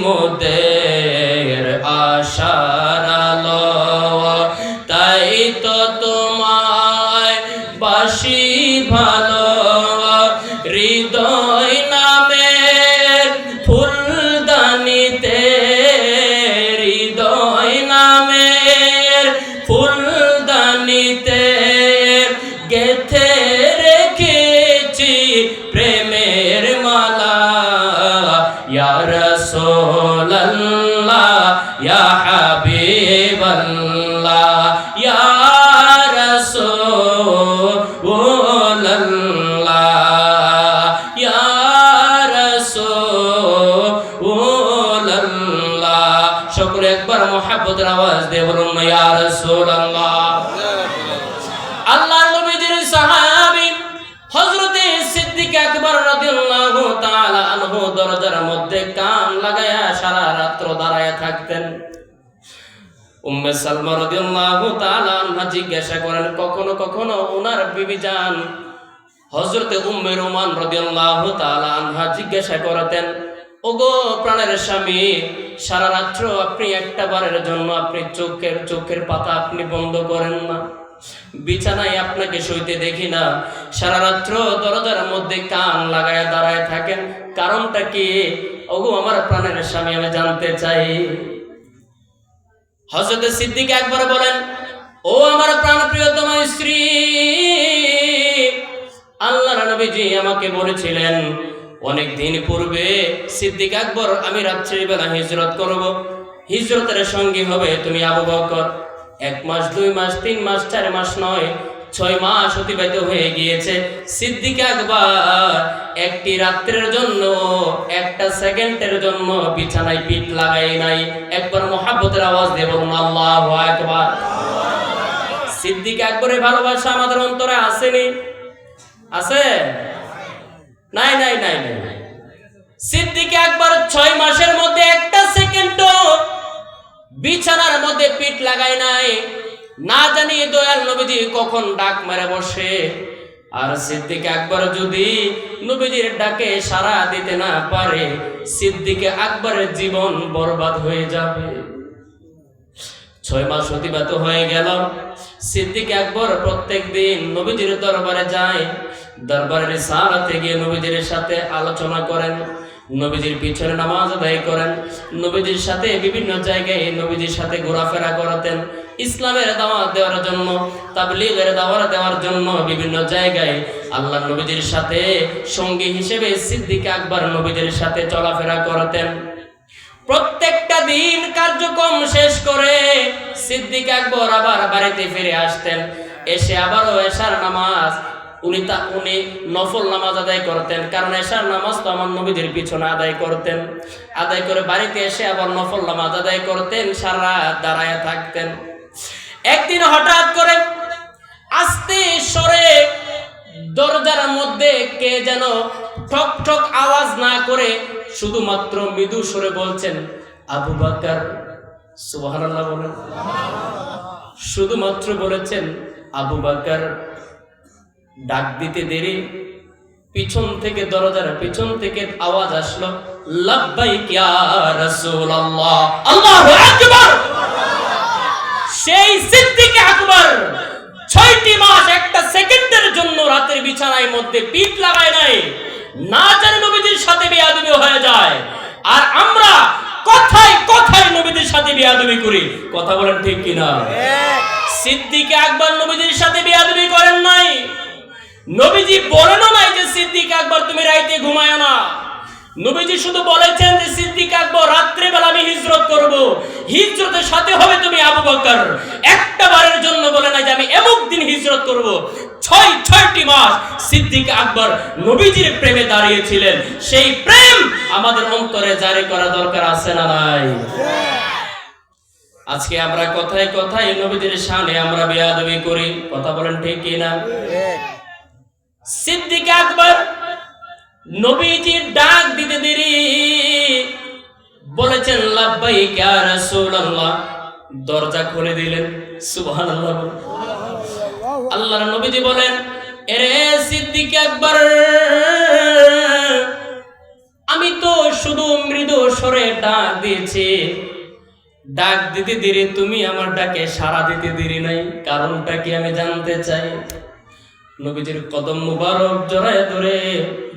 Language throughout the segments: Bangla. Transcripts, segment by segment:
মোদের আশার আলো, তাই তো তোমায় বাসি ভালো। হৃদয় নামের ফুলদানিতে, হৃদয় নামের ফুলদানিতে গেথে রেখেছি প্রেমের মালা। ইয়া রাসূলুল্লাহ ইয়া হাবিবাল্লাহ ইয়া রাসূলুল্লাহ ইয়া রাসূলুল্লাহ। সকলে একবার মুহাব্বতের আওয়াজ দিয়ে বলুন না ইয়া রাসূলুল্লাহ। আল্লাহর নবীজির সাহাবী হযরতে সিদ্দিক আকবর রাদিয়াল্লাহু তাআলা আনহু দরজার মধ্যে কান লাগায়া সারা রাত দাঁড়ায় থাকতেন। উম্মে সালমা রাদিয়াল্লাহু তাআলা আনহা জিজ্ঞাসা করেন, কখনো কখনো ওনার বিবি জান হযরতে উম্মে রুমান রাদিয়াল্লাহু তাআলা আনহা জিজ্ঞাসা করতেন, ওগো প্রাণের স্বামী, সারা রাত্র আপনি একটা বারের জন্য আপনি চোখের পাতা আপনি বন্ধ করেন না, বিছানায় আপনাকে শুইতে দেখি না, সারা রাত্র দরজার মধ্যে কান লাগায়া দাঁড়ায় থাকেন, কারণটা কি? ওগো আমার প্রাণের স্বামী, আমি জানতে চাই। হযরত সিদ্দিক আকবর বলেন, ও আমার প্রাণ প্রিয়তম স্ত্রী, আল্লাহর নবীজি আমাকে বলেছিলেন অনেক দিন পূর্বে, সিদ্দিক আকবর, আমি রাত্রিবেলা হিজরত করব, হিজরতের সঙ্গী হবে তুমি আবু বকর। 1 মাস 2 মাস 3 মাস 4 মাস নয়, 6 মাস অতিবাহিত হয়ে গিয়েছে। সিদ্দিক আকবর একটি রাত্রের জন্য, একটা সেকেন্ডের জন্য বিছানায় পিঠ লাগাই নাই। একবার মুহাব্বতের আওয়াজ দিয়ে বলুন আল্লাহু আকবার। সিদ্দিক আকবরের ভালোবাসা আমাদের অন্তরে আসেনি? আছে? নাই নাই নাই নাই। সিদ্দিক আকবর 6 মাসের মধ্যে একটা সেকেন্ডও বিছানার মধ্যে পিঠ লাগায় নাই। না জানি দয়াল নবীজি কখন ডাক মেরে বসে, আর সিদ্দিক আকবর যদি নবীজির ডাকে সাড়া দিতে না পারে, সিদ্দিক আকবরের জীবন বরবাদ হয়ে যাবে। 6 মাস অতিবাহিত হয়ে গেল। সিদ্দিক আকবর প্রত্যেক দিন নবীজির দরবারে যায়, দরবারের সালাতে গিয়ে নবীজির সাথে আলোচনা করেন, নবীজির পিছনে নামাজ আদায় করেন, নবীজির সাথে বিভিন্ন জায়গায় নবীজির সাথে ঘোরাফেরা করতেন। ইসলামের দাওয়াত দেওয়ার জন্য, তাবলীগের দাওয়াত দেওয়ার জন্য বিভিন্ন জায়গায় আল্লাহ নবীজির সাথে সঙ্গী হিসেবে সিদ্দিক আকবর নবীজির সাথে চলাফেরা করতেন। প্রত্যেকটা দিন কার্যক্রম শেষ করে সিদ্দিক আকবর আবার বাড়িতে ফিরে আসতেন। এসে আবারও এশার নামাজ উনি নফল নামাজ আদায় করতেন, কারণ এশার নামাজ তো আমার নবীদের পিছনে আদায় করতেন। আদায় করে বাড়িতে এসে আবার নফল নামাজ আদায় করতেন, সারা রাত দাঁড়ায় থাকতেন। একদিন হঠাৎ করে আস্তে সরে দরজার মধ্যে কে যেন ঠক ঠক আওয়াজ না করে শুধুমাত্র মৃদু সুরে বলছেন, আবু বকর। সুবহানাল্লাহ বলেন। শুধুমাত্র বলেছেন আবু বকর। ডাক দিতে দেরি, পিছন থেকে দরজার পিছন থেকে আওয়াজ আসলো, লাব্বাইক ইয়া রাসূলুল্লাহ। আল্লাহু আকবার। সেই সিদ্দিক আকবর 6টি মাস একটা সেকেন্ডের জন্য রাতের বিছানায় মধ্যে পিঠ লাগায় নাই। না জানি নবীজির সাথে বেয়াদবি হয়ে যায়, আর আমরা কথায় কথায় নবীজির সাথে বেয়াদবি করি। কথা বলেন ঠিক কিনা? সিদ্দিক আকবর নবীজির সাথে বেয়াদবি করেন নাই। নবীজি বলেনও নাই যে সিদ্দিক আকবর তুমি রাইতে ঘুমায় না। নবীজি শুধু বলেছেন যে সিদ্দিক আকবর রাত্রে বেলা আমি হিজরত করব, হিজরতের সাথে হবে তুমি আবু বকর। একটা বারের জন্য বলে নাই যে আমি এমক দিন হিজরত করব। 6টি মাস সিদ্দিক আকবর নবীজির প্রেমে দাঁড়িয়েছিলেন। সেই প্রেম আমাদের অন্তরে জারি করা দরকার আছে না নাই? আজকে আমরা কথায় কথায় নবীজির শানে আমরা বেয়াদবি করি। কথা বলেন ঠিক কি না? সিদ্দিক আকবর নবীজির ডাক দিতে দেরি, বলেছেন লাব্বাইক ইয়া রাসূলুল্লাহ। দরজা খুলে দিলেন। সুবহানাল্লাহ। আল্লাহর নবীজি বলেন, এরে সিদ্দিক আকবর, আমি তো শুধু মৃদু স্বরে ডাক দিয়েছি, ডাক দিতে দেরি, তুমি আমার ডাকে সাড়া দিতে দেরি নাই, কারণটা কি আমি জানতে চাই। নবীজির কদম মুবারক জড়ায় ধরে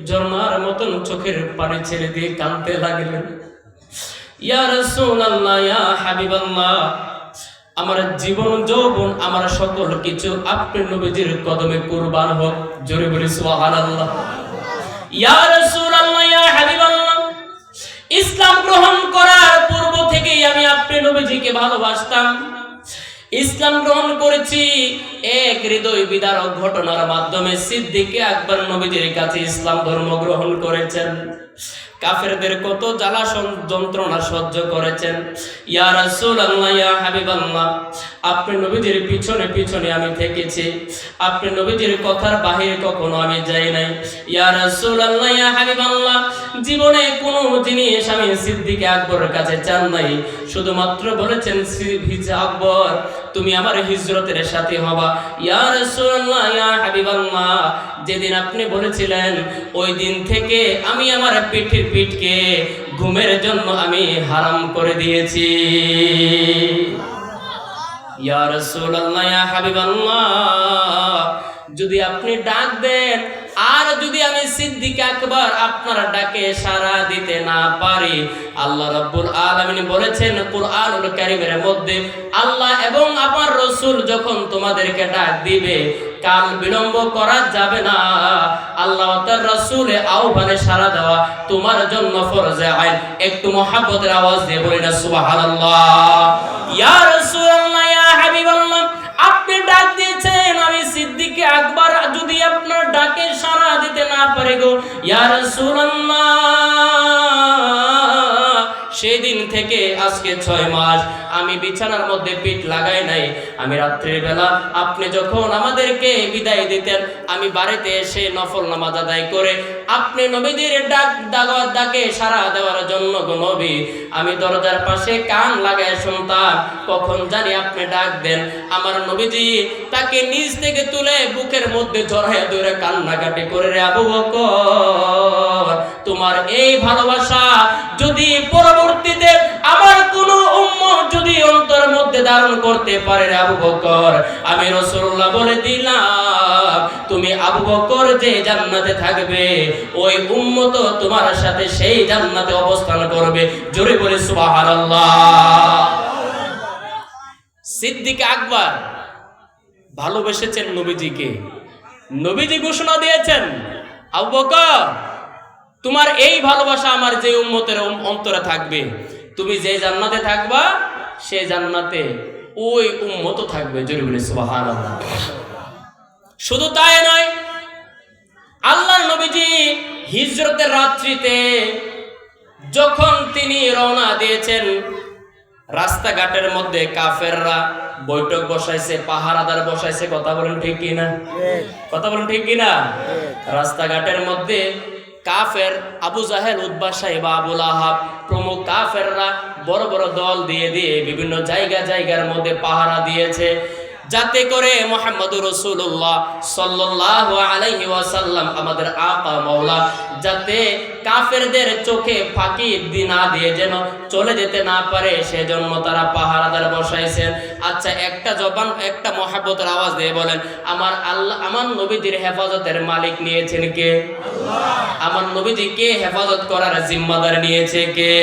ঝর্ণার মতন চোখের পানি ছেড়ে দিয়ে কাঁদতে লাগলেন। ইয়া রাসূলুল্লাহ, ইয়া হাবিবাল্লাহ, আমার জীবন যৌবন আমার সকল কিছু আপনি নবীজির কদমে কুরবান হোক। জোরে বলি সুবহানাল্লাহ। ইয়া রাসূলুল্লাহ, ইয়া হাবিবাল্লাহ, ইসলাম গ্রহণ করার পূর্ব থেকেই আমি আপনি নবীজিকে ভালোবাসতাম। ইসলাম গ্রহণ করেছি এক হৃদয় বিদারক ঘটনার মাধ্যমে। সিদ্দিক আকবর নবীজির কাছে ইসলাম ধর্ম গ্রহণ করেছেন। কাফেরদের কত জ্বালা যন্ত্রণা সহ্য করেছেন। ইয়া রাসূলুল্লাহ, ইয়া হাবিবাল্লাহ, আপনি নবীজির পিছনে পিছনে আমি থেকেছি, আপনি নবীজির কথার বাহিরে কখনো আমি যাই নাই। ইয়া রাসূলুল্লাহ, ইয়া হাবিবাল্লাহ, জীবনে কোনো জিনিস আমি সিদ্দিক আকবরের কাছে চান নাই, শুধুমাত্র বলেছেন আকবর তুমি আমার হিজরতের সাথী হবা। ইয়া রাসূলুল্লাহ, ইয়া হাবিবাল্লাহ, যেদিন আপনি বলেছিলেন ওই দিন থেকে আমি আমার পিঠকে ঘুমের জন্য আমি হারাম করে দিয়েছি। ইয়া রাসূলুল্লাহ, ইয়া হাবিবাল্লাহ, যদি আপনি ডাক দেন আর যদি আমি সিদ্দিক আকবর আপনার ডাকে সাড়া দিতে না পারি, আল্লাহ রাব্বুল আলামিন বলেছেন কুরআনুল কারীমের মধ্যে, আল্লাহ এবং আমার রাসূল যখন তোমাদেরকে ডাক দিবে কাল বিলম্ব করা যাবে না। আল্লাহ ও তার রাসূলের আহ্বানে সাড়া দেওয়া তোমার জন্য ফরজে আইন। একটু মুহাব্বতের আওয়াজ দিয়ে বলি না সুবহানাল্লাহ। ইয়া রাসূলুল্লাহ, ইয়া হাবিবাল্লাহ, আপনি ডাক দিয়েছেন, আমি সিদ্দিক আকবর যদি আপনার ডাকে সাড়া দিতে না পারি গো ইয়া রাসূলুল্লাহ, সেই দিন থেকে আজকে 6 মাস আমি বিছানার মধ্যে পিঠ লাগাই নাই। আমি রাত্রির বেলা আপনি যখন আমাদেরকে বিদায় দিতেন, আমি বাড়িতে এসে নফল নামাজ আদায় করে আপনি নবীজির ডাকে সাড়া দেওয়ার জন্য গো নবী আমি দরজার পাশে কান লাগায় শুনতাম, কখন জানি আপনি ডাক দেন। আমার নবীজি তাকে নিজ থেকে তুলে বুকের মধ্যে জড়াইয়া ধরে কান্নাকাটি করে, রে আবু বকর, তোমার এই ভালোবাসা যদি পরবর্তীতে আমার কোন উম্মত যদি অন্তর মধ্যে ধারণ করতে পারে, রে আবু বকর, আমি রাসূলুল্লাহ বলে দিলাম তুমি আবু বকর যে জান্নাতে থাকবে ওই উম্মত তোমার সাথে সেই জান্নাতে অবস্থান করবে। জোরে বলে সুবহানাল্লাহ। সিদ্দিক আকবর ভালোবেসেছেন নবীজিকে। নবীজি ঘোষণা দিয়েছেন, আবু বকর, তোমার এই ভালোবাসা আমার যে উম্মতের অন্তরে থাকবে, তুমি যে জান্নাতে থাকবা সেই জান্নাতে ওই উম্মত থাকবে। জোরে বলে সুবহানাল্লাহ। শুধু তাই নয়, আল্লাহর নবীজি হিজরতের রাত্রিতে যখন তিনি রওনা দিয়েছেন, রাস্তাঘাটের মধ্যে কাফেররা বৈঠক বসাইছে, পাহারাদার বসাইছে। কথা বলেন ঠিক কিনা? কথা বলেন ঠিক কিনা? রাস্তাঘাটের মধ্যে কাফের আবু জাহেল, উতবা, সাইবা, আবু লাহাব প্রমুখ কাফেররা বড় বড় দল দিয়ে দিয়ে বিভিন্ন জায়গার মধ্যে পাহারা দিয়েছে, যাতে করে মুহাম্মদুর রাসূলুল্লাহ সাল্লাল্লাহু আলাইহি ওয়াসাল্লাম আমাদের আকা মাওলা যাতে কাফেরদের চোখে ফাঁকি না দিয়ে যেন চলে যেতে না পারে, সেজন্য তারা পাহারাদার বসাইছেন। আচ্ছা, একটা জবান একটা মুহাব্বতের আওয়াজ দিয়ে বলেন, আমার আল্লাহ আমার নবীজির হেফাজতের মালিক নিয়েছেন কে? আল্লাহ। আমার নবীজিকে হেফাজত করার জিম্মাদার নিয়েছে কে?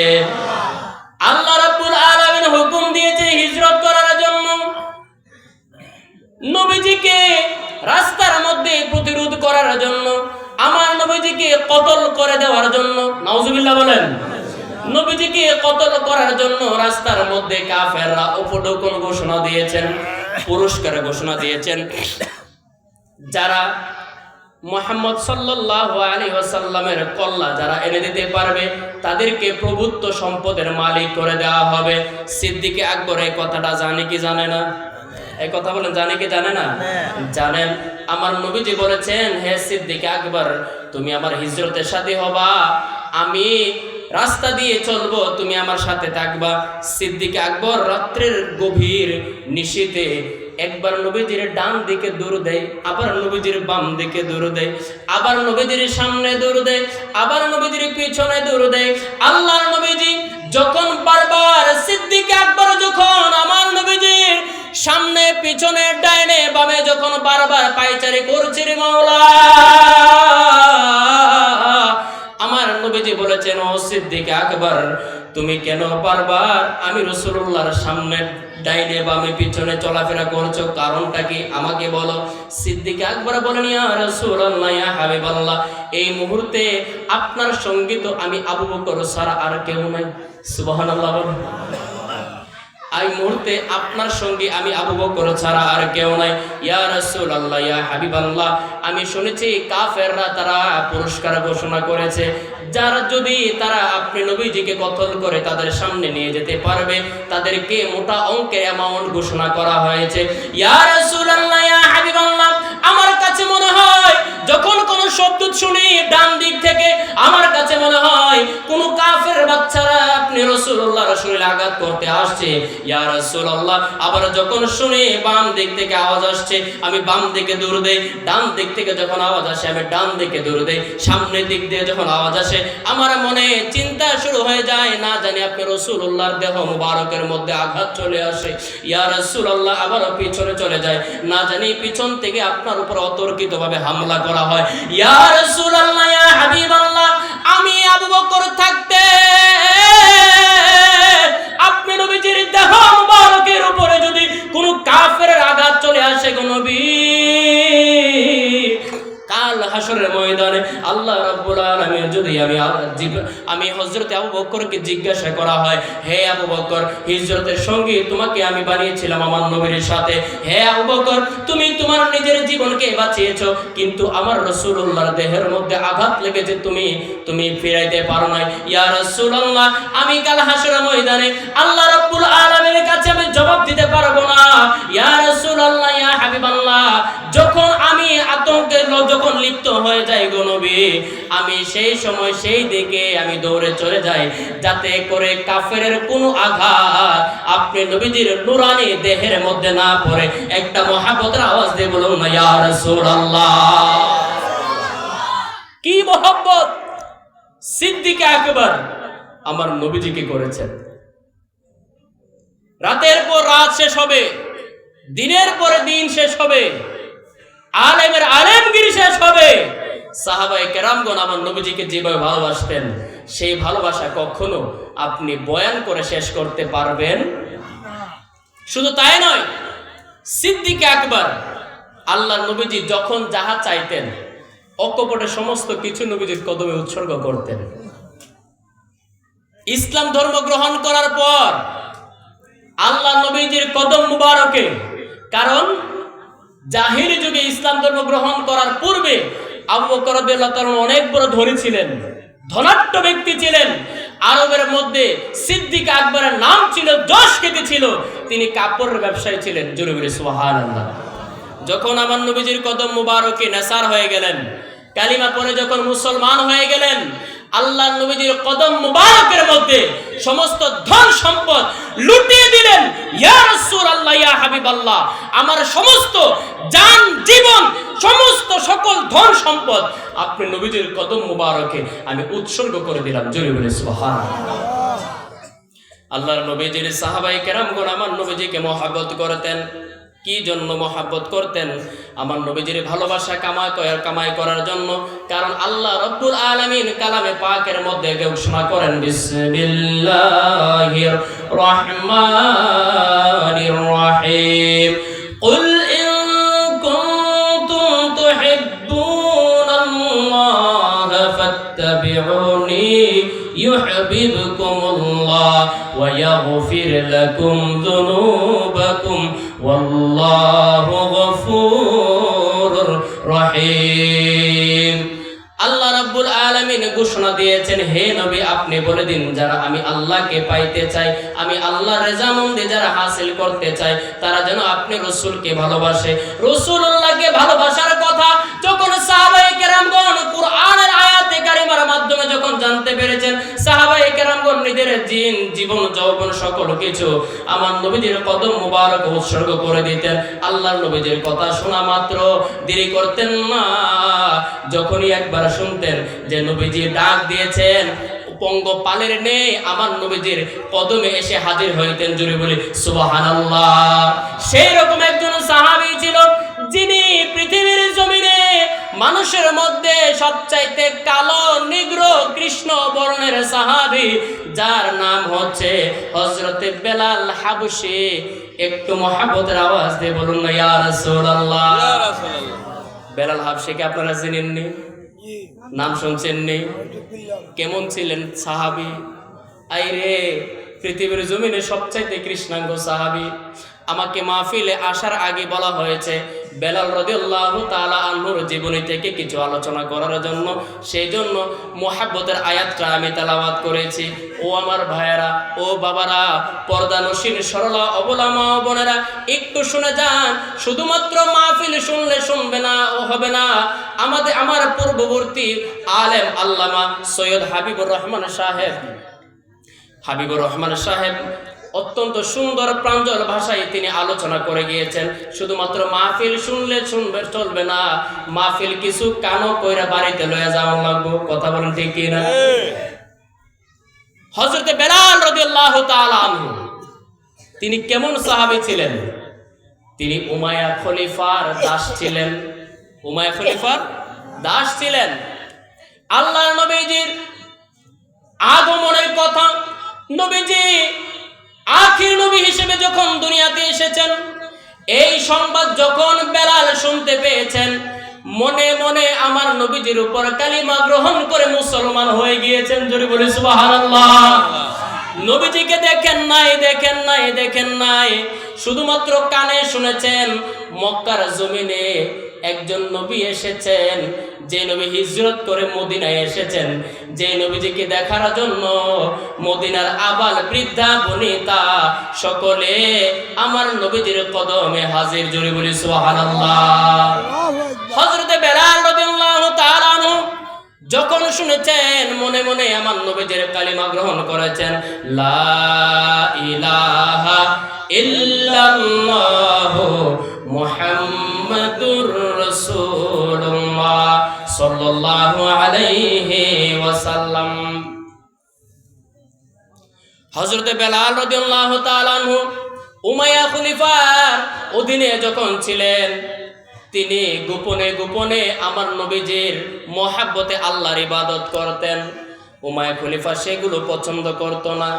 আল্লাহ রাব্বুল আলামিন হুকুম দিয়েছে হিজরত করার জন্য। নবীজিকে রাস্তার মধ্যে প্রতিরোধ করার জন্য, আমার নবীজিকে কতল করে দেওয়ার জন্য, নাউজুবিল্লাহ বলেন, নবীজিকে কতল করার জন্য রাস্তার মধ্যে কাফেররা উপঢৌকন ঘোষণা দিয়েছেন, পুরস্কার ঘোষণা দিয়েছেন। যারা মুহাম্মদ সাল্লাল্লাহু আলাইহি ওয়াসাল্লামের কল্লা যারা এনে দিতে পারবে তাদেরকে প্রভুত্ব সম্পদের মালিক করে দেওয়া হবে। সিদ্দিক আকবর এই কথাটা জানে কি জানে না? এই কথা বলেন, জানে কি জানে না? জানেন। আমার নবীজি বলেছেন, হে সিদ্দিক আকবর, তুমি আমার হিজরতের সাথী হবা, আমি রাস্তা দিয়ে চলবো, তুমি আমার সাথে থাকবা। সিদ্দিক আকবর রাত্রের গভীর নিশীথে একবার নবীজির ডান দিকে দৌড় দেয়, আবার নবীজির বাম দিকে দৌড় দেয়, আবার নবীজির সামনে দৌড় দেয়, আবার নবীজির পিছনে দৌড় দেয়। আল্লাহর নবীজি সিদ্দিক আকবর যখন আমার নবীজির সামনে পিছনে ডাইনে বামে যখন বারবার পায়চারি করছে রে মাওলা, আমার নবীজি বলেছেন, ও সিদ্দিক আকবর, তুমি কেন বারবার আমি রাসূলুল্লাহর সামনে ডাইনে বামে পিছনে চলাফেরা করছো, কারণটা কি আমাকে বলো। সিদ্দিক আকবর বলেন, ইয়া রাসূলুল্লাহ, ইয়া হাবিবাল্লাহ, এই মুহূর্তে আপনার সঙ্গে তো আমি আবু বকর ছাড়া আর কেউ নাই। সুবহানাল্লাহ। এই মুহূর্তে আপনার সঙ্গে আমি আবু বকর ছাড়া আর কেউ নাই। ইয়া রাসূলুল্লাহ, ইয়া হাবিবাল্লাহ, আমি শুনেছি কাফেররা তারা পুরস্কার ঘোষণা করেছে, যারা যদি তারা আপনি নবীজিকে কতল করে তাদের সামনে নিয়ে যেতে পারবে, তাদেরকে মোটা অঙ্কের অ্যামাউন্ট ঘোষণা করা হয়েছে। ইয়া রাসূলুল্লাহ, ইয়া হাবিবাল্লাহ, আমার কাছে মনে হয় যখন কোন শব্দ শুনি ডান দিক থেকে, আমার কাছে মনে হয় কোন কাফের বাচ্চারা আপনি রাসূলুল্লাহর শরীরে আঘাত করতে আসছে। ইয়া রাসূলুল্লাহ, আবার যখন শুনি বাম দিক থেকে আওয়াজ আসছে, আমি বাম দিকে দৌড় দেই, ডান দিক থেকে যখন আওয়াজ আসে আমি ডান দিকে দৌড় দেই, সামনের দিক দিয়ে যখন আওয়াজ আসে আমার মনে চিন্তা শুরু হয়ে যায়, না জানি আপনি রাসূলুল্লাহর দেহ মুবারকের মধ্যে আঘাত চলে আসে। ইয়া রাসূলুল্লাহ, আবার পিছনে চলে যায়, না জানি পিছন থেকে আপনার উপর অতর্কিতভাবে হামলা করা হয়। ইয়া রাসূলুল্লাহ, ইয়া হাবিবাল্লাহ, আমি আবু বকর থাকতে আপনি নবীজির দেহ মুবারকের উপরে যদি কোনো কাফেরের আঘাত চলে আসে গো নবী, কাল হাসরের ময়দানে আল্লাহ রাব্বুল আলামিন যদি আমি হযরত আবু বকরকে জিজ্ঞাসা করা হয়, হে আবু বকর, হিজরতের সঙ্গী তোমাকে আমি বানিয়েছিলাম আমার নবীর সাথে, হে আবু বকর, তুমি তোমার নিজের জীবনকে বাঁচিয়েছো, কিন্তু আমার রাসূলুল্লাহর দেহের মধ্যে আঘাত লেগেছে, তুমি ফিরাইতে পারো না। ইয়া রাসূলুল্লাহ, আমি কাল হাসরের ময়দানে আল্লাহ রাব্বুল আলামিনের কাছে আমি জবাব দিতে পারবো না। ইয়া রাসূলুল্লাহ, ইয়া হাবিবাল্লাহ, যখন আমি আতঙ্কে যখন লিপ্ত হয়ে যাই গো নবী, আমি সেই সময় সেই দিকে আমি দৌড়ে চলে যাই, যাতে করে কাফেরের কোনো আঘাত আপনি নবীজির নূরানি দেহের মধ্যে না পড়ে। একটা মহব্বতের আওয়াজ দিয়ে বলুন না, ইয়া রাসূলুল্লাহ। কি মহব্বত সিদ্দিক আকবর আমার নবীজিকে করেছেন। রাতের পর রাত শেষ হবে, দিনের পরে দিন শেষ হবে, আলেমের আলেমগিরি শেষ হবে। সাহাবায়ে কেরামগণ আমার নবীজিকে যেভাবে ভালোবাসতেন, সেই ভালোবাসা কখনো আপনি বয়ান করে শেষ করতে পারবেন। শুধু তাই নয়, সিদ্দিক আকবর আল্লাহর নবীজি যখন যাহা চাইতেন অকপটে সমস্ত কিছু নবীজির কদমে উৎসর্গ করতেন। ইসলাম ধর্ম গ্রহণ করার পর আল্লাহ নবীজির কদম মুবারকে, কারণ জাহিলি যুগে ইসলাম ধর্ম গ্রহণ করার পূর্বে আবু বকর রাদিয়াল্লাহু তাআলা অনেক বড় ধনী ছিলেন, ধনাঢ্য ব্যক্তি ছিলেন। আরবের মধ্যে সিদ্দিক আকবরের নাম ছিল, যশ খ্যাতি ছিল, তিনি কাপড়ের ব্যবসায়ী ছিলেন। জোরে বলে সুবহানাল্লাহ। যখন আমার নবীজির কদম মুবারকে নেসার হয়ে গেলেন, কালিমা পড়ে যখন মুসলমান হয়ে গেলেন, আল্লাহর নবীজির কদম মুবারকের মধ্যে সমস্ত ধন সম্পদ লুটিয়ে দিলেন। ইয়া রাসূলুল্লাহ, ইয়া হাবিবাল্লাহ, আমার সমস্ত জান জীবন সমস্ত সকল ধন সম্পদ আপনি নবীজির কদম মুবারকে আমি উৎসর্গ করে দিলাম। জোরে বলে সুবহানাল্লাহ। আল্লাহর নবীজির সাহাবায়ে কেরামগণ আমার নবীজিকে মহব্বত করতেন। কি জন্য মহব্বত করতেন? আমার নবীজির ভালোবাসা কামাই করার জন্য। কারণ আল্লাহ রাব্বুল আলামিন কালামে পাকের মধ্যে ঘোষণা করেন, বিসমিল্লাহির রহমানির রহিম, কুল ইন কুনতুম তুহিব্বুনাল্লাহ ফাত্তাবিউনি ইউহিব্বুকুমুল্লাহ ওয়া ইয়াগফির লাকুম যুনুবাকুম ওয়াল্লাহু গফুরুর রহিম। আল্লাহ রাব্বুল আলামিন ঘোষণা দিয়েছেন, হে নবী আপনি বলে দিন, যারা আমি আল্লাহকে পাইতে চাই, আমি আল্লাহর রেজামন্দি যারা হাসিল করতে চাই, তারা যেন আপনি রাসূলকে ভালোবাসে। রাসূলুল্লাহকে ভালোবাসার কথা যখন সাহাবায়ে কেরামগণ কুরআনের আয়াতে কারিমার মাধ্যমে যখন জানতে পেরেছেন, সাহাবায়ে কেরামগণ নিজের জীবন যৌবন সকল কিছু আমার নবীজির কদম মুবারক উৎসর্গ করে দিতেন। আল্লাহর নবীজির কথা শোনা মাত্র দেরি করতেন না। যখনই একবার শুনতেন যে নবীজি ডাক দিয়েছেন, পঙ্গপালের নেই আমার নবীজির কদমে এসে হাজির হইতেন। জোরে বলি সুবহানাল্লাহ। সেই রকম একজন সাহাবী ছিল যিনি পৃথিবীর জমিনে মানুষের মধ্যে সবচাইতে কালো নিগ্র কৃষ্ণ বর্ণের সাহাবী, যার নাম হচ্ছে হযরতে বেলাল হাবশী। একটু মহব্বতের আওয়াজ দিয়ে বলুন না ইয়া রাসূলুল্লাহ। বেলাল হাবশীকে আপনারা চিনেননি? নাম শুনছেননি? কেমন ছিলেন সাহাবী? আইরে পৃথিবীর জমিনে সবচাইতে কৃষ্ণাঙ্গ সাহাবী। আমাকে মাহফিলে আসার আগে বলা হয়েছে বেলাল রাদিয়াল্লাহু তাআলা আনহুর জীবনী থেকে কিছু আলোচনা করার জন্য, সেই জন্য মুহাব্বতের আয়াতটা আমি তেলাওয়াত করেছি। ও আমার ভাইয়েরা, ও বাবারা, পর্দানসীন সরলা অবলা মা বোনেরা, একটু শুনে যান। শুধুমাত্র মাহফিল শুনলে শুনবে না ও হবে না। আমার পূর্ববর্তী আলেম আল্লামা সৈয়দ হাবিবুর রহমান সাহেব অত্যন্ত সুন্দর প্রাঞ্জল ভাষায় তিনি আলোচনা করে গিয়েছেন। শুধুমাত্র মাহফিল শুনলে শুনবে চলবে না, মাহফিল কিছু কানো কইরা বাড়িতে লয়ে যাওয়া লাগবে। কথা বলেন ঠিক কি না? হযরতে বেলাল রাদিয়াল্লাহু তাআলা আনহু তিনি কেমন সাহাবী ছিলেন? তিনি উমাইয়া খলিফার দাস ছিলেন। উমাইয়া খলিফার দাস ছিলেন। আল্লাহর নবীজির আগমনের কথা, নবীজি আখির নবী হিসেবে যখন দুনিয়াতে এসেছেন, এই সংবাদ যখন বেলাল শুনতে পেয়েছেন, মনে মনে আমার নবীজির উপর কালিমা গ্রহণ করে মুসলমান হয়ে গিয়েছেন। জোরে বলি সুবহানাল্লাহ। নবীজিকে দেখেন নাই, শুধুমাত্র কানে শুনেছেন। মক্কার জমিনে একজন নবী এসেছেন, যে নবী হিজরত করে মদিনায় এসেছেন, যে নবীজিকে দেখার জন্য মদিনার আবাল বৃদ্ধা বনিতা সকলে আমার নবীজির কদমে হাজির। জোরে বলি সুবহানাল্লাহ। হযরতে বেলাল রাদিয়াল্লাহু তাআলা আনহু যখন শুনেছেন, মনে মনে আমার নবীজির কালিমা গ্রহণ করেছেন। লা ইলাহা ইল্লাল্লাহু মুহাম্মাদুর রাসূলুল্লাহ সাল্লাল্লাহু আলাইহি ওয়াসাল্লাম। হযরতে বেলাল রাদিয়াল্লাহু তাআলা আনহু উমাইয়া খলিফার অধীনে যখন ছিলেন, তিনি গোপনে গোপনে আমার নবীজির মহব্বতে আল্লাহর ইবাদত করতেন। উমাইয়া খলিফা সেগুলো পছন্দ করত না,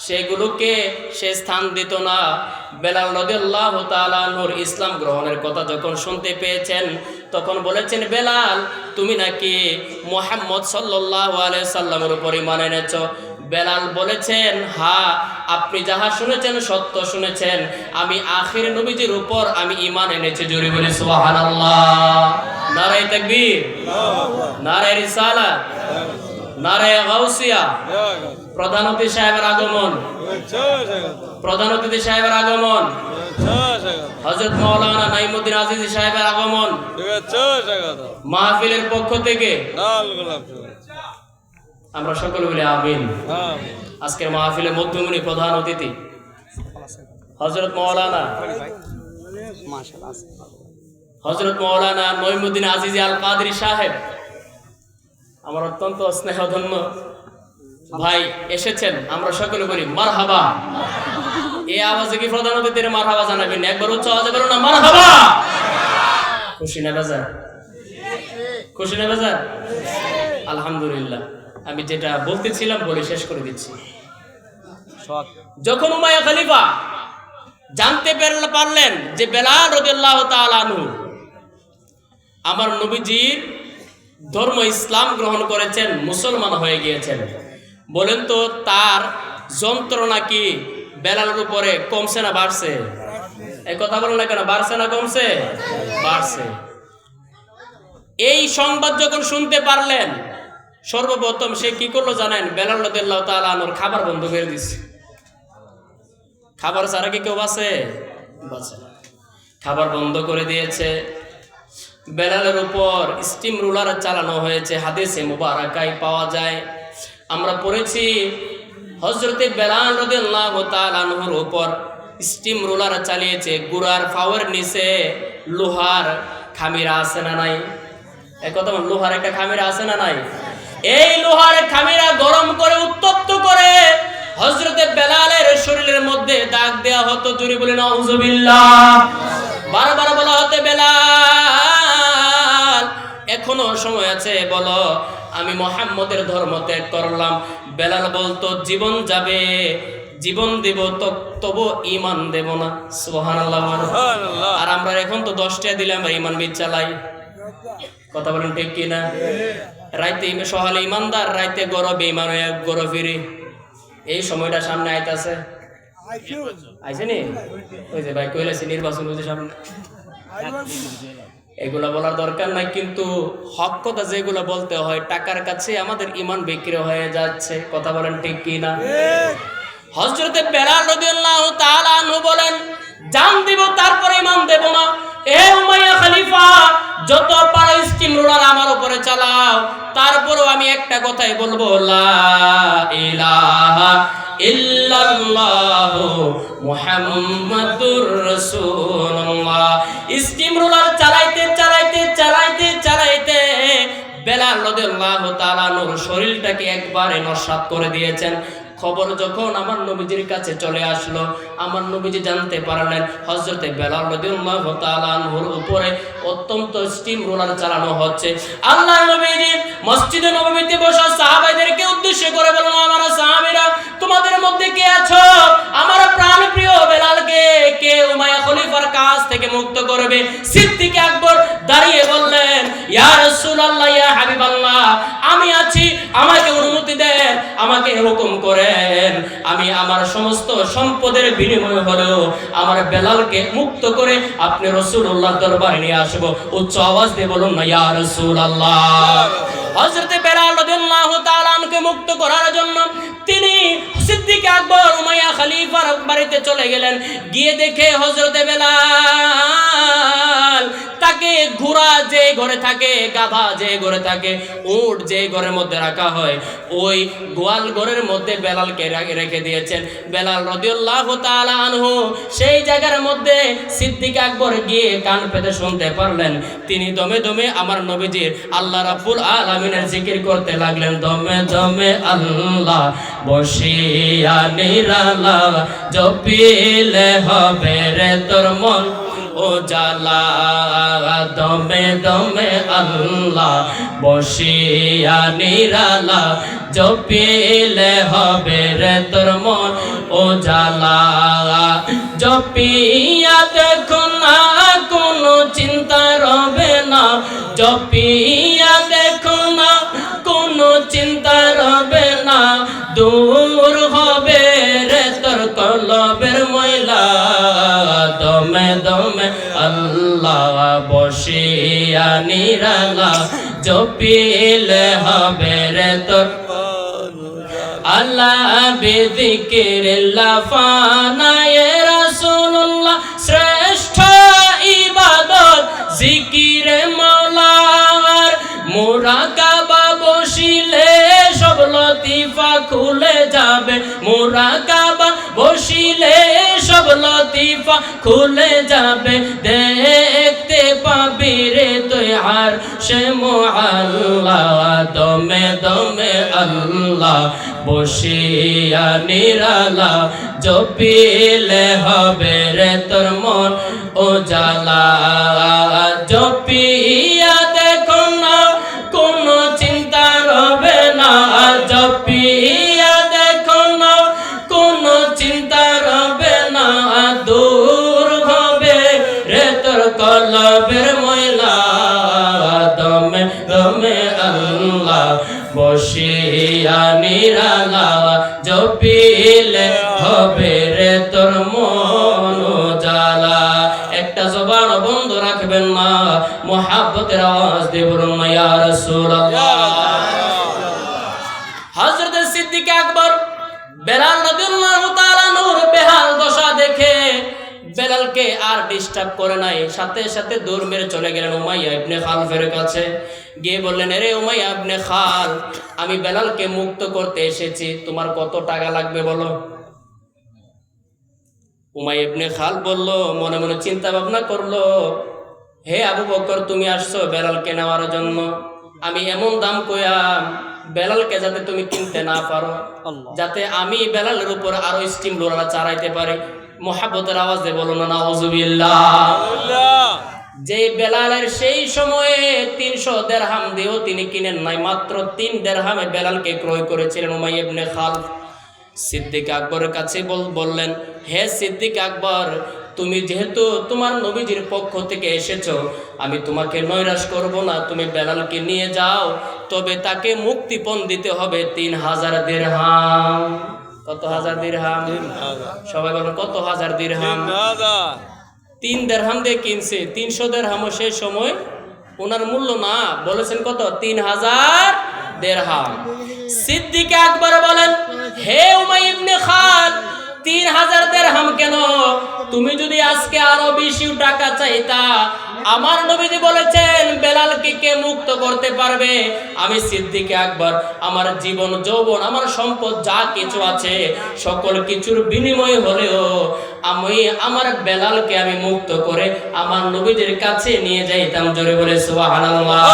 সেগুলোকে সে স্থান দিত না। বেলাল রাদিয়াল্লাহু তাআলা আনহুর ইসলাম গ্রহণের কথা যখন শুনতে পেয়েছেন, তখন বলেছেন, বেলাল তুমি নাকি মুহাম্মদ সাল্লাল্লাহু আলাইহি সাল্লামের উপর ঈমান এনেছো। বেলাল বলেছেন, হ্যাঁ, আপনি যাহা শুনেছেন সত্য শুনেছেন, আমি আখির নবীজির উপর আমি ঈমান এনেছি। জোরে বলি সুবহানাল্লাহ। নারায়ে তাকবীর, নারায়ে রিসালাত, নারায়ে গাউসিয়া। প্রধান অতিথি সাহেবের আগমন, প্রধান অতিথি সাহেবের আগমন, হযরত মাওলানা নাইমুদ্দিন আজিজি সাহেবের আগমন মাহফিলের পক্ষ থেকে আমরা সকলে বলি আমিন। আজকের মাহফিলের মধ্যমণি প্রধান অতিথি হযরত মাওলানা নাইমুদ্দিন আজিজি আল কাদরি সাহেব, আমার অত্যন্ত স্নেহধন্য ভাই এসেছেন। আমরা সকলে বলি মারহাবা। এই আওয়াজে কি প্রধান অতিথির মারহাবা জানাবেন? একবার উচ্চ আওয়াজে বলুন না মারহাবা। খুশি না বাজার? খুশি না বাজার? আলহামদুলিল্লাহ। আমি যেটা বলতেছিলাম বলে শেষ করে দিচ্ছি। যখন উমাইয়া খলিফা জানতে পারলেন যে বেলাল রাদিয়াল্লাহু তাআলা আনহু আমার নবীজির ধর্ম ইসলাম গ্রহণ করেছেন, মুসলমান হয়ে গিয়েছেন, বলেন তো তার যন্ত্রণা কি বেলালের উপরে কমছে না বাড়ছে? এই কথা বলেন না কেন? বাড়ছে না কমছে? বাড়ছে। এই সংবাদ যখন শুনতে পারলেন, সর্বপ্রথম সে কি করলো জানেন? বেলাল রাদিয়াল্লাহু তাআলা আনহুর খাবার বন্ধ করে দিয়েছে। খাবার ছাড়া কি কেউ বাঁচে? বাঁচে না। খাবার বন্ধ করে দিয়েছে। বেলালের উপর স্টিম রুলার চালানো হয়েছে, হাদিসে মুবারাকায় পাওয়া যায়। আমরা পড়েছি হযরতে বেলাল রাদিয়াল্লাহু তাআলা আনহুর উপর স্টিম রুলার চালিয়েছে। গুড়ার ফাওয়ার নিচে লোহার খামিরা আছে না নাই? এই কথা, লোহার একটা খামিরা আছে না নাই? এই লোহার খামিরা গরম করে উত্তপ্ত করে হযরতে বেলালের শরীরের মধ্যে দাগ দেওয়া হতো। জোরে বলে নাউজুবিল্লাহ। বারবার বলা হতো, বেলাল এখনো সময় আছে, বলো আমি মুহাম্মদের ধর্ম ত্যাগ করলাম। বেলাল বলতো জীবন যাবে, জীবন দেব তবু ঈমান দেব না। সুবহানাল্লাহ। আর আমরা এখন তো 10 টাকা দিলে আমরা ঈমান বীজ চালাই। কথা বলেন ঠিক কি না? রাইতে সকালে ইমানদার, রাইতে গরব বেঈমান হয়ে গরব ফিরি। এই সময়টা সামনে আইতাছে, আইছে নি? ওই যে ভাই কইলাছি নির্বাচন হচ্ছে সামনে, এগুলা বলার দরকার নাই, কিন্তু হক কথা যেগুলো বলতে হয়, টাকার কাছে আমাদের ঈমান বিক্রি হয়ে যাচ্ছে। কথা বলেন ঠিক কি না? হযরতে বেলাল রাদিয়াল্লাহু তাআলা আনহু বলেন, জান দিব তারপরে ঈমান দেব না। এ উমাইয়া খলিফা, যত পারো স্টিম রোলার আমার উপরে চালাও, তারপরেও আমি একটা কথাই বলবো, লা ইলাহা ইল্লাল্লাহু মুহাম্মাদুর রাসূলুল্লাহ। স্টিম রোলার চালাইতে চালাইতে চালাইতে চালাইতে বেলাল রাদিয়াল্লাহু তাআলা নূর শরীরটাকে একবারে নস্যাৎ করে দিয়েছেন। খবর যখন আমার নবীজির কাছে চলে আসলো, আমার নবীজি জানতে পারলেন হযরতে বেলাল রাদিয়াল্লাহু তাআলা আনহুর উপরে অত্যন্ত স্টিম রোলার চালানো হচ্ছে। আল্লাহর নবীজি মসজিদে নববীতে বসা সাহাবাদেরকে উদ্দেশ্য করে বললেন, আমার সাহাবীরা, তোমাদের মধ্যে কে আছো আমার প্রাণপ্রিয় বেলালকে কে উমাইয়া খলিফার কাছ থেকে মুক্ত করবে? সিদ্দিক আকবর দাঁড়িয়ে বললেন, ইয়া রাসূলুল্লাহ, ইয়া হাবিবাল্লাহ, আমি আছি, আমাকে অনুমতি দেন, আমাকে হুকুম করেন, আমি আমার সমস্ত সম্পদের বিনিময় হলেও আমার বেলালকে মুক্ত করে আপনি রাসূলুল্লাহর দরবারে নিয়ে আসবো। উচ্চ আওয়াজ দিয়ে বলুন না, ইয়া রাসূলুল্লাহ। হযরতে বেলাল রাদিয়াল্লাহু তাআলা আনকে মুক্ত করার জন্য তিনি সিদ্দিক আকবর উমাইয়া খলিফার বাড়িতে চলে গেলেন। গিয়ে দেখে হযরতে বেলাল তাকে ঘোড়া যে ঘরে থাকে, গাধা যে ঘরে থাকে, উট যে ঘরের মধ্যে রাখা হয়, ওই গোয়াল ঘরের মধ্যে বেলালকে রেখে দিয়েছেন। বেলাল রাদিয়াল্লাহু তাআলা আনহু সেই জায়গার মধ্যে সিদ্দিক আকবর গিয়ে কান পেতে শুনতে পারলেন। তিনি দমে দমে আমার নবীজির আল্লাহ রাব্বুল আলামিনের জিকির করতে লাগলেন। দমে দমে আল্লাহ বসিয়া নিরালা, জপিলে হবে রে তোর মন ও জালা। দমে দমে আল্লাহ বসিয়া নিরালা, জপিলে হবে রে তোর মন ও জালা। জপিয়া দেখো না কোনো চিন্তা রবে না, জপিয়া দেখো না কোনো চিন্তা রবে না, দূর হবে রে তোর কলবের ময়লা। দমে দমে আল্লাহ বসিয়া নিরালা, জপিলে হবে রে তোর আল্লাহ। বিযিকিরিল্লাহ ফানায়ে রাসূলুল্লাহ, শ্রেষ্ঠ ইবাদত জিকিরে মাওলার। মুরাকাবা বসিলে সব লতিফা খুলে যাবে, মুরাকাবা বসিলে সব লতিফা খুলে যাবে। দেখতে পাবি রে তুই আরশে মুআল্লা। দমে দমে আল্লাহ বসিয়া নিরালা, জপিলে হবে রে তোর মন ও জালা। জপিয়া দেখো না কোনো চিন্তা রবে না, জপিয়া দেখো না কোনো চিন্তা রবে না, দূর হবে রে তোর কলবের ময়লা। দমে দমে আল্লাহ বসিয়া নিরালা, জপিলে হবে রে তোর মন জালা। একটা জবান বন্ধ রাখবেন না, মুহাব্বতের আওয়াজ দিয়ে বলুন না, ইয়া রাসূলুল্লাহ। হযরত সিদ্দিক আকবর বেলাল রাদিয়াল্লাহু তাআলা নূর বেহাল দশা দেখে বেলালকে আর ডিস্টার্ব করে নাই, সাথে সাথে দৌড় মেরে চলে গেলেন উমাইয়া ইবনে খালফের কাছে। গিয়ে বললেন, আরে উমাইয়া ইবনে খাল, আমি বেলালকে মুক্ত করতে এসেছি, তোমার কত টাকা লাগবে বলো। উমাইয়া ইবনে খাল বলল, মনে মনে চিন্তা ভাবনা করলো, হে আবু বকর, তুমি আসছো বেলালকে নেওয়ার জন্য, আমি এমন দাম কইয়াম বেলালকে যাতে তুমি কিনতে না পারো, যাতে আমি বেলালের উপর আরো স্টিম রোলার চালাইতে পারি। মুহাব্বতের আওয়াজে বলো না নাউজুবিল্লাহ। যে বেলালের সেই সময়ে 300 দিরহাম দিয়েও তিনি কিনেন নাই, মাত্র 3 দিরহামে বেলালকে ক্রয় করেছিলেন উমাইয়া ইবনে খালফ। সিদ্দিক আকবরের কাছে বললেন, হে সিদ্দিক আকবর, তুমি যেহেতু তোমার নবীজির পক্ষ থেকে এসেছো, আমি তোমাকে নৈরাশ করব না, তুমি বেলালকে নিয়ে যাও, তবে তাকে মুক্তিপণ দিতে হবে 3000 দিরহাম। কত হাজার দিরহাম? সবাই বলেন কত হাজার দিরহাম? 3 দিরহাম দিয়ে কিনছে। 300 দিরহামও সেই সময় ওনার মূল্য না, বলেছেন কত? 3000 দিরহাম। সিদ্দিক আকবর বলেন, হে উমাইয়া ইবনে খালদ, 3000 দিরহাম কেন? তুমি যদি আজকে আরো বেশি টাকা চাইতা, আমার নবীজি বলেছেন বেলালকে কে মুক্ত করতে পারবে? আমি সিদ্দিক আকবর আমার জীবন যৌবন আমার সম্পদ যা কিছু আছে সকল কিছুর বিনিময় হলেও আমি আমার বেলালকে আমি মুক্ত করে আমার নবীজির কাছে নিয়ে যাইতাম। জোরে বলে সুবহানাল্লাহ।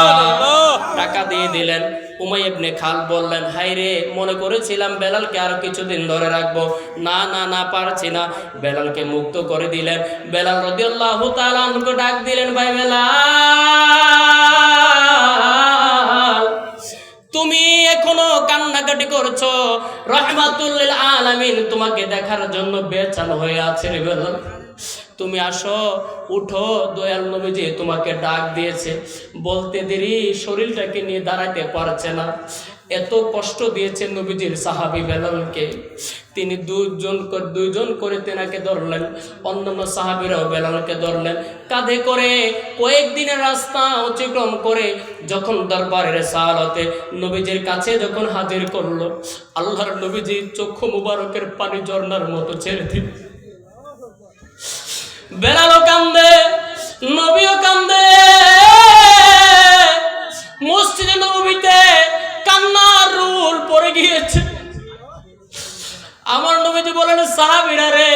টাকা দিয়ে দিলেন। উমাইয়া ইবনে খালদ বললেন, হায় রে, মনে করেছিলাম বেলালকে আরো কিছুদিন ধরে রাখবো, না না না, পারছি না। বেলালকে মুক্ত করে দিলেন। বেলাল রাদিয়াল্লাহু তাআলা আনহুকে ডাক দিলেন, ভাই বেলাল, তুমি এখনো কান্নাকাটি করছো, রাহমাতুল লিল আলামিন তোমাকে দেখার জন্য বেচান হয়ে আছে রে বেলাল। তুমি আসো, উঠো, দয়াল নবীজি তোমাকে ডাক দিয়েছে। বলতে দেরি শরীরটাকে নিয়ে দাঁড়াতে পারছে না, এত কষ্ট দিয়েছে নবীজির সাহাবী বেলালকে। তিনি দুইজন করে তেনাকে ধরলেন, অন্যান্য সাহাবীরাও বেলালকে ধরলেন। কাঁধে করে কয়েকদিনের রাস্তা অতিক্রম করে যখন দরবারের সালাতে নবীজির কাছে যখন হাজির করলো, আল্লাহর নবীজি চক্ষু মুবারকের পানি ঝর্ণার মতো ছেড়ে দিল। বেলালও কান্দে, নবীও কান্দে। মসজিদে নববীতে কান্নার রুল পড়ে গিয়েছে। আমার নবীজি বলেন, সাহাবীরা রে,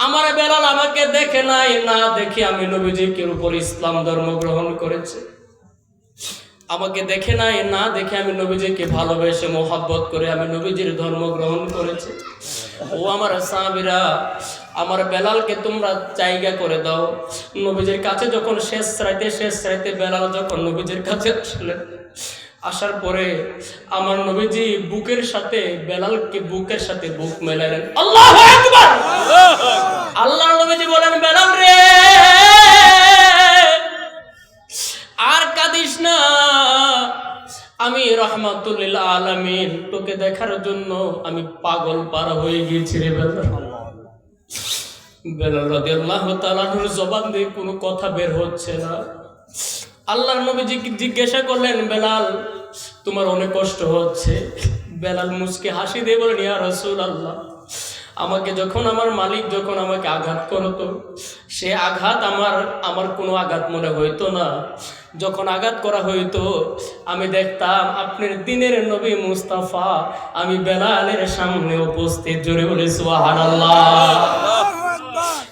আমার বেলাল আমাকে দেখে নাই, না দেখে আমি নবীজির উপর ইসলাম ধর্ম গ্রহণ করেছে। আমাকে দেখে নাই, না দেখে আমি নবীজিকে ভালোবেসে মোহাব্বত করে আমি নবীজির ধর্ম গ্রহণ করেছি। ও আমার সাহাবীরা, আমার বেলালকে তোমরা জায়গা করে দাও। নবীজির কাছে যখন শেষ রাইতে বেলাল যখন নবীজির কাছে আসলেন, আসার পরে আমার নবীজি বুকের সাথে বেলালকে বুকের সাথে বুক মেলালেন। আল্লাহু আকবার। আল্লাহর নবীজি বলেন, বেলাল রে, আর কাঁদিস না, আমি রাহমাতুল লিল আলামিন তোকে দেখার জন্য আমি পাগল পারা হয়ে গিয়েছি রে বেলাল। বেলাল রাদিয়াল্লাহু তাআলার জবান দিয়ে কোনো কথা বের হচ্ছে না। আল্লাহর নবীজি জিজ্ঞাসা করলেন, বেলাল তোমার অনেক কষ্ট হচ্ছে? বেলাল মুস্কে হাসি দিয়ে বলেন, ইয়া রাসূলুল্লাহ, আমাকে যখন আমার মালিক যখন আমাকে আঘাত করতো, সে আঘাত আমার কোনো আঘাত মনে হইতো না। যখন আঘাত করা হইতো আমি দেখতাম আপনার দিনের নবী মুস্তাফা আমি বেলালের সামনে উপস্থিত। জোরে বলে সুবহানাল্লাহ।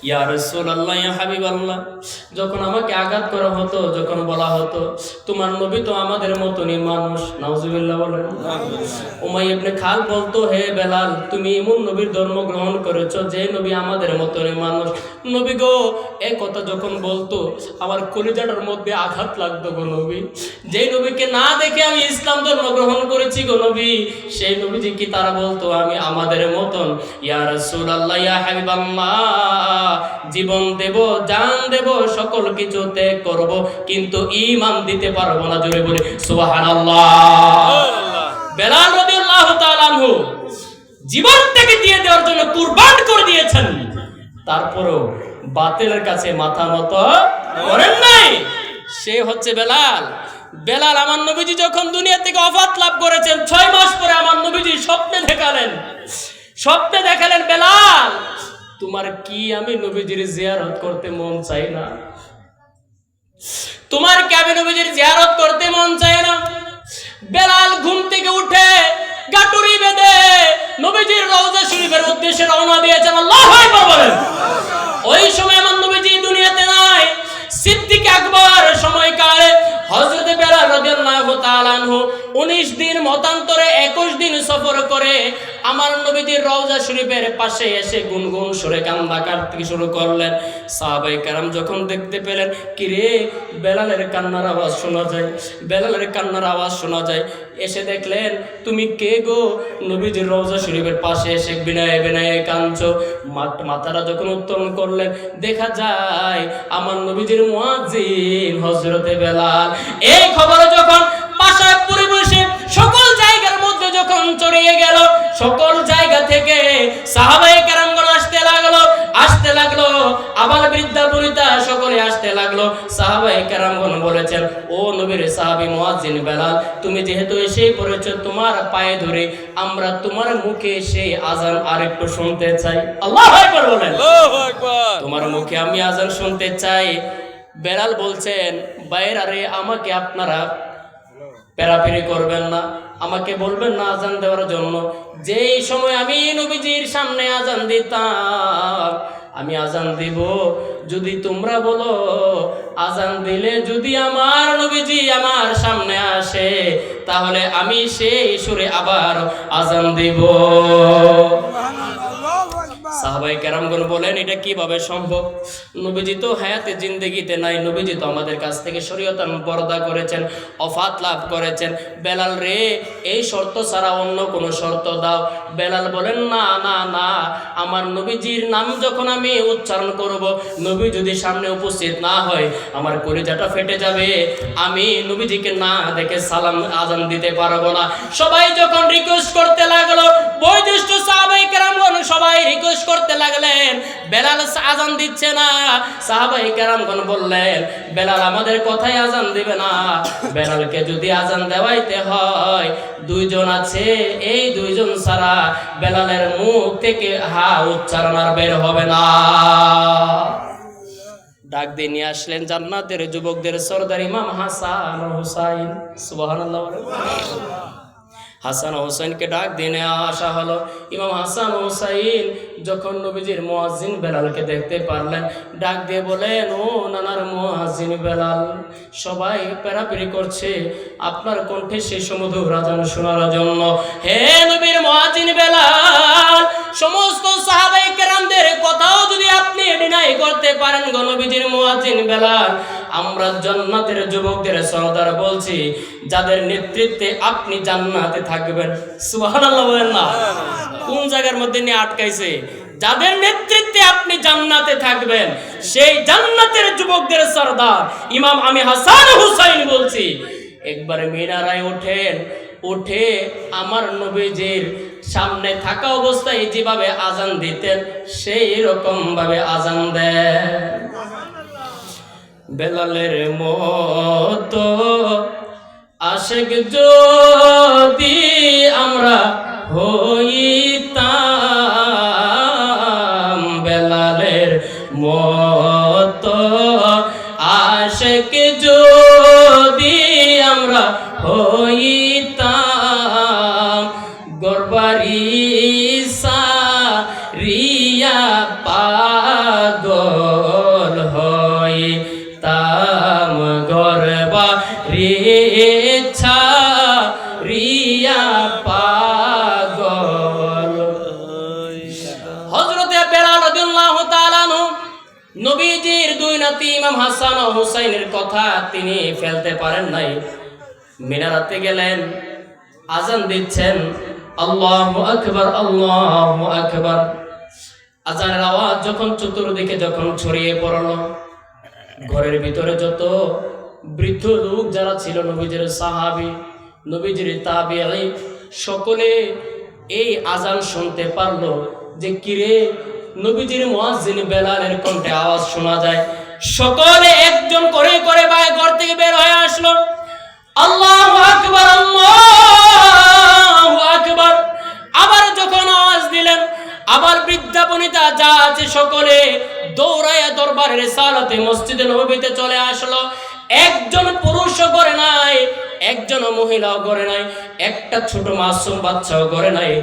ইয়া রাসূলুল্লাহ, ইয়া হাবিবাল্লাহ, যখন আমাকে আঘাত করা হতো, যখন বলা হতো তোমার নবী তো আমাদের মতনই মানুষ, নাউজুবিল্লাহ বলেন। উমাইয়া ইবনে খালদ বলতো, হে বেলাল, তুমি এমন নবীর ধর্ম গ্রহণ করেছো যে নবী আমাদের মতনই মানুষ। নবী গো, এই কথা যখন বলতো আমার কলিজাটার মধ্যে আঘাত লাগতো গো নবী। যেই নবীকে না দেখে আমি ইসলাম ধর্ম গ্রহণ করেছি গো নবী, সেই নবীজি কি তারা বলতো আমি আমাদের মতন? ইয়া রাসূলুল্লাহ, ইয়া হাবিবাল্লাহ, জীবন দেব, জান দেব, সকল কিছু ত্যাগ করব, কিন্তু ঈমান দিতে পারবো না। জোরে বলে সুবহানাল্লাহ। বেলাল রাদিয়াল্লাহু তাআলা আনহু জীবনটাকে দিয়ে দেওয়ার জন্য কুরবান করে দিয়েছেন, তারপরও বাতিলের কাছে মাথা নত করেন নাই। সে হচ্ছে বেলাল। বেলাল আমার নবীজি যখন দুনিয়া থেকে ওফাত লাভ করেছেন 6 মাস পরে আমার নবীজি স্বপ্নে দেখালেন, বেলাল তোমার কি আমি নবীজির জিয়ারত করতে মন চাই না? তোমার কি আমি নবীজির জিয়ারত করতে মন চাই না? বেলাল ঘুম থেকে উঠে গাটুরি বেঁধে নবীজির রওজা শরীফের উদ্দেশ্যে রওনা দিয়েছেন। আল্লাহু আকবার বলেন। ওই সময় আমার নবীজি দুনিয়াতে নাই। সিদ্দিক আকবর সময়কালে হযরত বেলাল রাদিয়াল্লাহু তাআলা আনহু 19 দিন মতান্তরে 21 দিন সফর করে আমার নবীজির রওজা শরীফের পাশে এসে গুনগুন সুরে কান্না কাটতে শুরু করলেন। সাহাবায়ে কেরাম যখন দেখতে পেলেন কিরে বেলালের কান্নার আওয়াজ শোনা যায়, বেলালের কান্নার আওয়াজ শোনা যায়, এসে দেখলেন তুমি কে গো? নবীজির রওজা শরীফের পাশে এসে বিনয়ে বিনয়ে কাঁদছো। মাথাটা যখন উত্তোলন করলেন দেখা যায় আমার নবীজির মুয়াজ্জিন হযরতে বেলাল। এই খবর যখন বাসায় পরিবেশে সকল জায়গার মধ্যে যখন ছড়িয়ে গেল, সকল জায়গা থেকে সাহাবায়ে কেরামগণ আসতে লাগলো, আবার বৃদ্ধা বুড়িতা সকলে আসতে লাগলো। সাহাবায়ে কেরামগণ বলেছেন, ও নবীর সাহাবী মুয়াজ্জিন বেলাল, তুমি যেহেতু এসেই পড়েছো, তোমার পায়ে ধরে আমরা তোমার মুখে সেই আজান আরেকটু শুনতে চাই। আল্লাহু আকবার বলেন। আল্লাহু আকবার। তোমার মুখে আমি আজান শুনতে চাই। বেলাল বলছেন, বাইরা রে, আমাকে আপনারা পেরাপেরি করবেন না, আমাকে বলবেন না আজান দেওয়ার জন্য। যেই সময় আমি নবীজির সামনে আজান দিতাম, আমি আজান দিব, যদি তোমরা বলো আজান দিলে যদি আমার নবীজি আমার সামনে আসে, তাহলে আমি সেই সুরে আবার আজান দিব। সাহাবায়ে কেরামগণ বলেন, এটা কিভাবে সম্ভব? নবীজি তো হায়াতে জিন্দেগিতে নাই, নবীজি তো আমাদের কাছ থেকে শরীয়তান পর্দা করেছেন, ওফাত লাভ করেছেন। বেলাল রে, এই শর্ত ছাড়া অন্য কোনো শর্ত দাও। বেলাল বলেন, না না না, আমার নবীজির নাম যখন আমি উচ্চারণ করব, নবী যদি সামনে উপস্থিত না হয় আমার কলিজাটা ফেটে যাবে, আমি নবীজিকে না দেখে সালাম আজান দিতে পারবো না। সবাই যখন রিকোয়েস্ট করতে লাগলো, বয়োজ্যেষ্ঠ সাহাবায়ে কেরামগণ সবাই রিকোয়েস্ট করতে লাগলেন, বেলাল আজান দিচ্ছে না। সাহাবায়ে কেরামগণ বললেন, বেলাল আমাদের কথাই আজান দিবে না, বেলালকে যদি আজান দেওয়াইতে হয় দুইজন আছে, এই দুইজন ছাড়া বেলালের মুখ থেকে হা উচ্চারণ আর বের হবে না। ডাক দিয়ে নিয়ে আসলেন জান্নাতের যুবকদের সরদার ইমাম হাসান ও হুসাইন। সুবহানাল্লাহ। হাসান ও হুসাইনকে ডাক দিয়ে আসা হলো। ইমাম হাসান ও হুসাইন যখন নবীজির মুয়াজ্জিন বেলালকে দেখতে পারলেন, ডাক দিয়ে বলেন, ও নানার মুয়াজ্জিন বেলাল, সবাই পেরাপেরি করছে আপনার কণ্ঠে সেই সুমধুর আজান শোনার জন্য। হে নবীর মুয়াজ্জিন বেলাল, সমস্ত সাহাবায়ে কেরামদের কথাও যদি আপনি ডিনাই করতে পারেন গো নবীজির মুয়াজ্জিন বেলাল, আমরা জান্নাতের যুবকদের সরদার বলছি, যাদের নেতৃত্বে আপনি জান্নাতে থাকবেন। সুবহানাল্লাহ বলেন না? কোন জায়গার মধ্যে নিয়ে আটকাইছে? যাদের নেতৃত্বে আপনি জান্নাতে থাকবেন, সেই জান্নাতের যুবকদের সরদার ইমাম আমি হাসান হুসাইন বলছি, একবারে মিনারায় ওঠেন, উঠে আমার নবীজির সামনে থাকা অবস্থায় যেভাবে আজান দিতেন সেই রকম ভাবে আজান দেন। বেলালের মতো আশিক যদি আমরা হইতাম, বেলালের মতো আশিক যদি আমরা হইতাম, গরবারি সারিয়া পাগল হইতাম, গরবারি সারিয়া পাগল। হযরতে বেলাল রাদিয়াল্লাহু তাআলা আনহু নবীজির দুই নাতি ইমাম হাসান ও হুসাইনের কথা তিনি ফেলতে পারেন নাই। মিনারাতে গেলেন, আজান দিচ্ছেন, আল্লাহু আকবার আল্লাহু আকবার। আজানের আওয়াজ যখন চতুর্দিকে যখন ছড়িয়ে পড়ল, ঘরের ভিতরে যত বৃদ্ধ লোক যারা ছিল, নবীজির সাহাবী, নবীজির তাবিঈ, সকলে এই আজান শুনতে পারলো যে কিরে নবীজির মুয়াজ্জিন বেলালের কণ্ঠে আওয়াজ শোনা যায়। সকলে একজন করে করে ঘর থেকে বের হয়ে আসলো। আল্লাহু আকবার আল্লাহু আকবার। আবার যখন আওয়াজ দিলেন, আবার বৃদ্ধা বনিতা যা আছে সকলে দৌড়ায়া দরবারের রিসালাতে মসজিদে নববীতে চলে আসলো। একজন পুরুষও করে নাই, একজন মহিলাও করে নাই, একটা ছোট মাসুম বাচ্চাও করে নাই।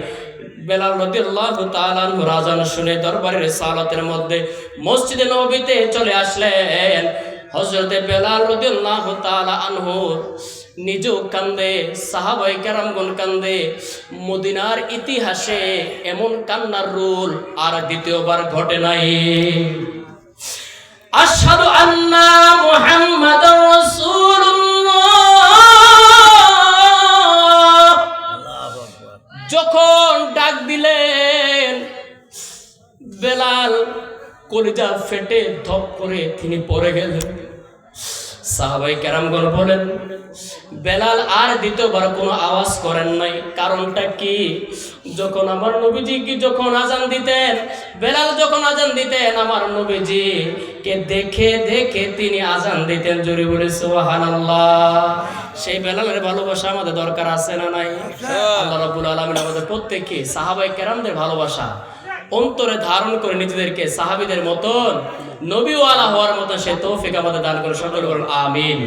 বেলাল রাদিয়াল্লাহু তাআলা আনহু আযান শুনে দরবারের রিসালাতের মধ্যে মসজিদে নববীতে চলে আসলেন। হযরতে বেলাল রাদিয়াল্লাহু তাআলা আনহু নিজেও কান্দে, সাহাবায়ে কেরামগণ কান্দে। মদিনার ইতিহাসে এমন কান্নার রোল আর দ্বিতীয়বার ঘটে নাই। আশহাদু আন্না মুহাম্মাদুর রাসূলুল্লাহ যখন ডাক দিলেন, বেলাল কলিজা ফেটে ধপ করে তিনি পড়ে গেলেন। সাহাবায়ে কেরামগণ বলেন, বেলাল আর দ্বিতীয়বার কোনো আওয়াজ করেন নাই। কারণটা কি? যখন আমার নবীজি যখন আজান দিতেন, বেলাল যখন আজান দিতেন, আমার নবীজি কে দেখে দেখে তিনি আজান দিতেন। জোরে বলে সুবহানাল্লাহ। সেই বেলালের ভালোবাসা আমাদের দরকার আছে না নাই? আল্লাহ রাব্বুল আলামিন আমাদের প্রত্যেককে সাহাবায়ে কেরামদের ভালোবাসা অন্তরে ধারণ করে নিজেদেরকে সাহাবীদের মতন নবীওয়ালা হওয়ার মতো সে তৌফিক আমাদের দান করে। সকলে বলুন আমিন।